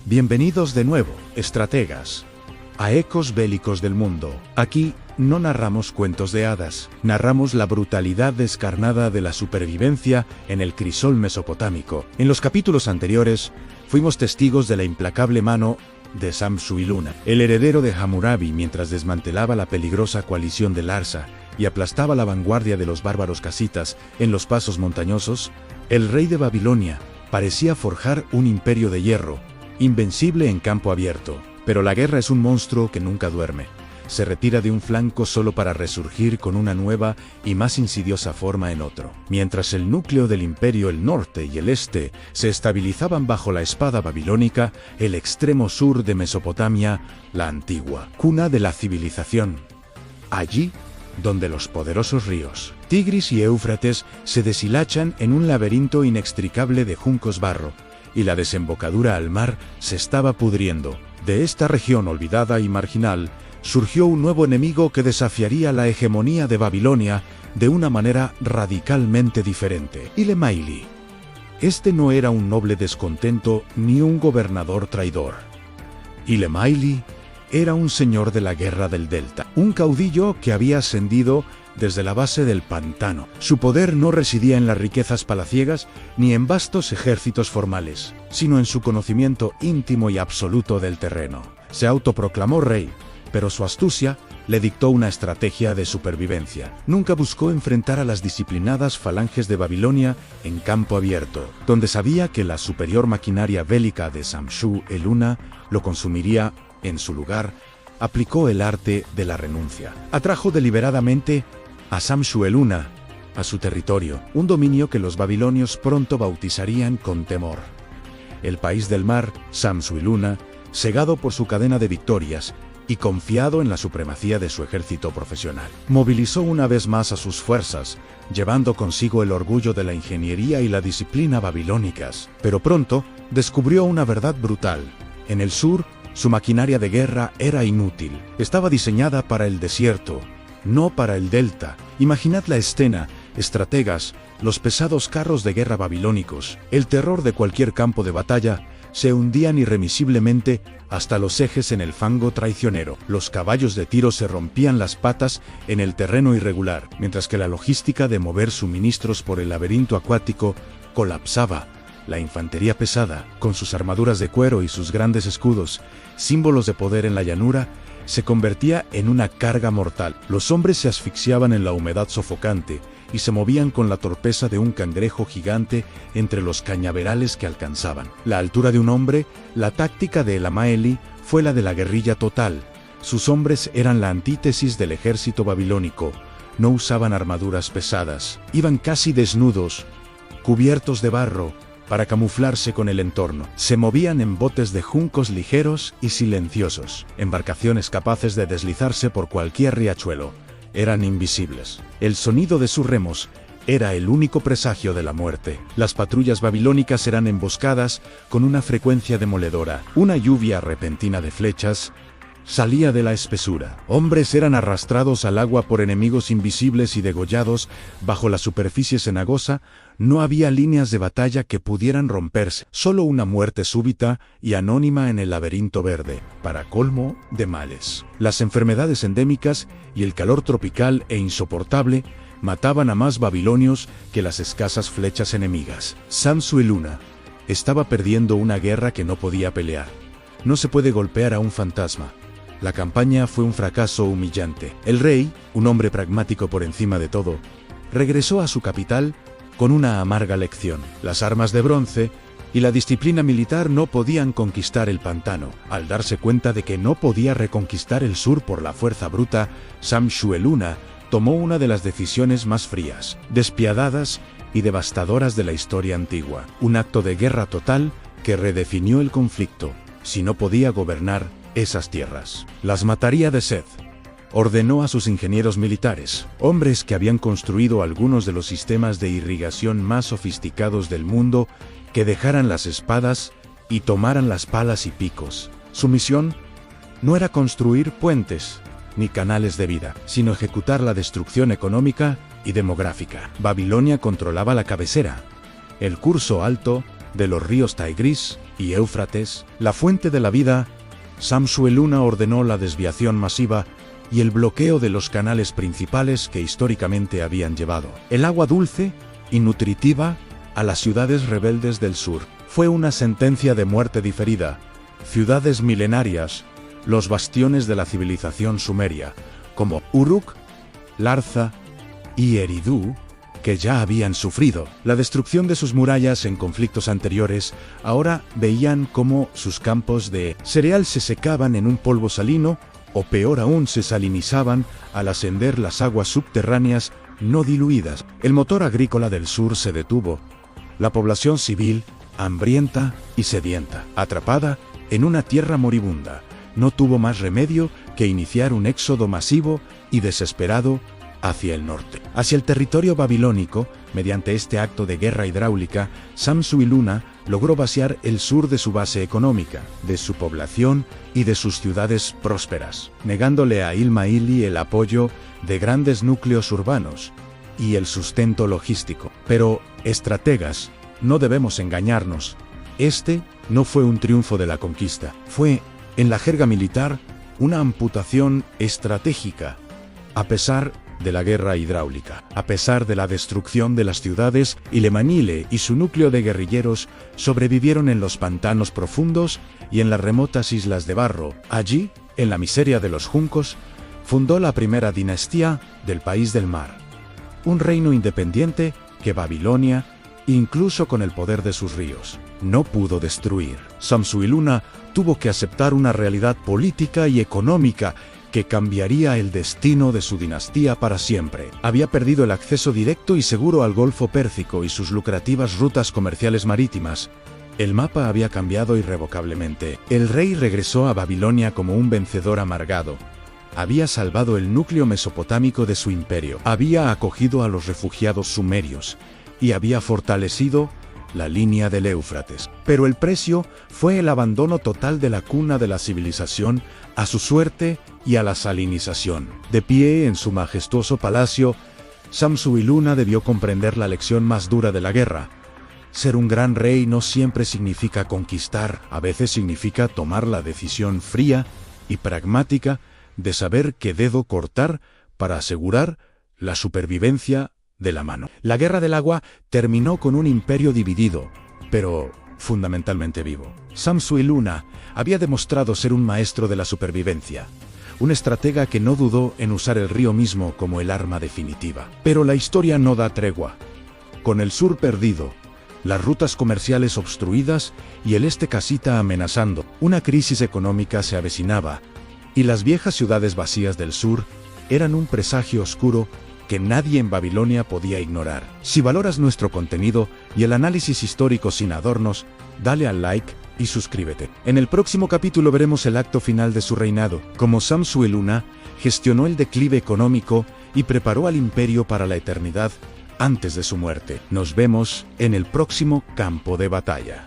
Bienvenidos de nuevo, estrategas, a Ecos Bélicos del Mundo. Aquí no narramos cuentos de hadas, narramos la brutalidad descarnada de la supervivencia en el crisol mesopotámico. En los capítulos anteriores, fuimos testigos de la implacable mano de Samsu-iluna, el heredero de Hammurabi, mientras desmantelaba la peligrosa coalición de Larsa y aplastaba la vanguardia de los bárbaros casitas en los pasos montañosos. El rey de Babilonia parecía forjar un imperio de hierro, invencible en campo abierto. Pero la guerra es un monstruo que nunca duerme. Se retira de un flanco solo para resurgir con una nueva y más insidiosa forma en otro. Mientras el núcleo del imperio, el norte y el este, se estabilizaban bajo la espada babilónica, el extremo sur de Mesopotamia, la antigua, cuna de la civilización. Allí, donde los poderosos ríos, Tigris y Éufrates, se deshilachan en un laberinto inextricable de juncos barro, y la desembocadura al mar se estaba pudriendo. De esta región olvidada y marginal, surgió un nuevo enemigo que desafiaría la hegemonía de Babilonia de una manera radicalmente diferente: Ilemaili. Este no era un noble descontento ni un gobernador traidor. Ilemaili era un señor de la guerra del Delta, un caudillo que había ascendido desde la base del pantano. Su poder no residía en las riquezas palaciegas ni en vastos ejércitos formales, sino en su conocimiento íntimo y absoluto del terreno. Se autoproclamó rey, pero su astucia le dictó una estrategia de supervivencia. Nunca buscó enfrentar a las disciplinadas falanges de Babilonia en campo abierto, donde sabía que la superior maquinaria bélica de Samsu-iluna lo consumiría. En su lugar, aplicó el arte de la renuncia. Atrajo deliberadamente a Samsu-iluna a su territorio, un dominio que los babilonios pronto bautizarían con temor. El país del mar, Samsu-iluna, cegado por su cadena de victorias y confiado en la supremacía de su ejército profesional, movilizó una vez más a sus fuerzas, llevando consigo el orgullo de la ingeniería y la disciplina babilónicas. Pero pronto descubrió una verdad brutal. En el sur, su maquinaria de guerra era inútil. Estaba diseñada para el desierto, no para el delta. Imaginad la escena, estrategas, los pesados carros de guerra babilónicos, el terror de cualquier campo de batalla, se hundían irremisiblemente hasta los ejes en el fango traicionero. Los caballos de tiro se rompían las patas en el terreno irregular, mientras que la logística de mover suministros por el laberinto acuático colapsaba. La infantería pesada, con sus armaduras de cuero y sus grandes escudos, símbolos de poder en la llanura, se convertía en una carga mortal. Los hombres se asfixiaban en la humedad sofocante y se movían con la torpeza de un cangrejo gigante entre los cañaverales que alcanzaban. La altura de un hombre, la táctica de Ilemaili, fue la de la guerrilla total. Sus hombres eran la antítesis del ejército babilónico. No usaban armaduras pesadas, iban casi desnudos, cubiertos de barro, para camuflarse con el entorno. Se movían en botes de juncos ligeros y silenciosos, embarcaciones capaces de deslizarse por cualquier riachuelo. Eran invisibles. El sonido de sus remos era el único presagio de la muerte. Las patrullas babilónicas eran emboscadas con una frecuencia demoledora. Una lluvia repentina de flechas salía de la espesura. Hombres eran arrastrados al agua por enemigos invisibles y degollados bajo la superficie cenagosa. No había líneas de batalla que pudieran romperse, solo una muerte súbita y anónima en el laberinto verde, para colmo de males. Las enfermedades endémicas y el calor tropical e insoportable mataban a más babilonios que las escasas flechas enemigas. Samsu-iluna estaba perdiendo una guerra que no podía pelear. No se puede golpear a un fantasma. La campaña fue un fracaso humillante. El rey, un hombre pragmático por encima de todo, regresó a su capital con una amarga lección. Las armas de bronce y la disciplina militar no podían conquistar el pantano. Al darse cuenta de que no podía reconquistar el sur por la fuerza bruta, Samsu-iluna tomó una de las decisiones más frías, despiadadas y devastadoras de la historia antigua. Un acto de guerra total que redefinió el conflicto. Si no podía gobernar esas tierras, las mataría de sed. Ordenó a sus ingenieros militares, hombres que habían construido algunos de los sistemas de irrigación más sofisticados del mundo, que dejaran las espadas y tomaran las palas y picos. Su misión no era construir puentes ni canales de vida, sino ejecutar la destrucción económica y demográfica. Babilonia controlaba la cabecera, el curso alto de los ríos Tigris y Éufrates, la fuente de la vida, Samsu-iluna ordenó la desviación masiva y el bloqueo de los canales principales que históricamente habían llevado el agua dulce y nutritiva a las ciudades rebeldes del sur. Fue una sentencia de muerte diferida. Ciudades milenarias, los bastiones de la civilización sumeria, como Uruk, Larza y Eridu, que ya habían sufrido la destrucción de sus murallas en conflictos anteriores, ahora veían cómo sus campos de cereal se secaban en un polvo salino, o peor aún, se salinizaban al ascender las aguas subterráneas no diluidas. El motor agrícola del sur se detuvo. La población civil, hambrienta y sedienta, atrapada en una tierra moribunda, no tuvo más remedio que iniciar un éxodo masivo y desesperado hacia el norte, hacia el territorio babilónico. Mediante este acto de guerra hidráulica, Samsu-iluna logró vaciar el sur de su base económica, de su población y de sus ciudades prósperas, negándole a Ilmaili el apoyo de grandes núcleos urbanos y el sustento logístico. Pero, estrategas, no debemos engañarnos. Este no fue un triunfo de la conquista, fue, en la jerga militar, una amputación estratégica. A pesar de la guerra hidráulica, a pesar de la destrucción de las ciudades, Ilmanile y su núcleo de guerrilleros sobrevivieron en los pantanos profundos y en las remotas islas de barro. Allí, en la miseria de los juncos, fundó la primera dinastía del país del mar, un reino independiente que Babilonia, incluso con el poder de sus ríos, no pudo destruir. Samsu-iluna tuvo que aceptar una realidad política y económica que cambiaría el destino de su dinastía para siempre. Había perdido el acceso directo y seguro al Golfo Pérsico y sus lucrativas rutas comerciales marítimas. El mapa había cambiado irrevocablemente. El rey regresó a Babilonia como un vencedor amargado. Había salvado el núcleo mesopotámico de su imperio, había acogido a los refugiados sumerios y había fortalecido la línea del Éufrates. Pero el precio fue el abandono total de la cuna de la civilización a su suerte y a la salinización. De pie en su majestuoso palacio, Samsu-iluna debió comprender la lección más dura de la guerra. Ser un gran rey no siempre significa conquistar, a veces significa tomar la decisión fría y pragmática de saber qué dedo cortar para asegurar la supervivencia de la mano. La Guerra del Agua terminó con un imperio dividido, pero fundamentalmente vivo. Samsu-iluna había demostrado ser un maestro de la supervivencia, un estratega que no dudó en usar el río mismo como el arma definitiva. Pero la historia no da tregua. Con el sur perdido, las rutas comerciales obstruidas y el este casita amenazando, una crisis económica se avecinaba, y las viejas ciudades vacías del sur eran un presagio oscuro que nadie en Babilonia podía ignorar. Si valoras nuestro contenido y el análisis histórico sin adornos, dale al like y suscríbete. En el próximo capítulo veremos el acto final de su reinado, cómo Samsu-iluna gestionó el declive económico y preparó al imperio para la eternidad antes de su muerte. Nos vemos en el próximo campo de batalla.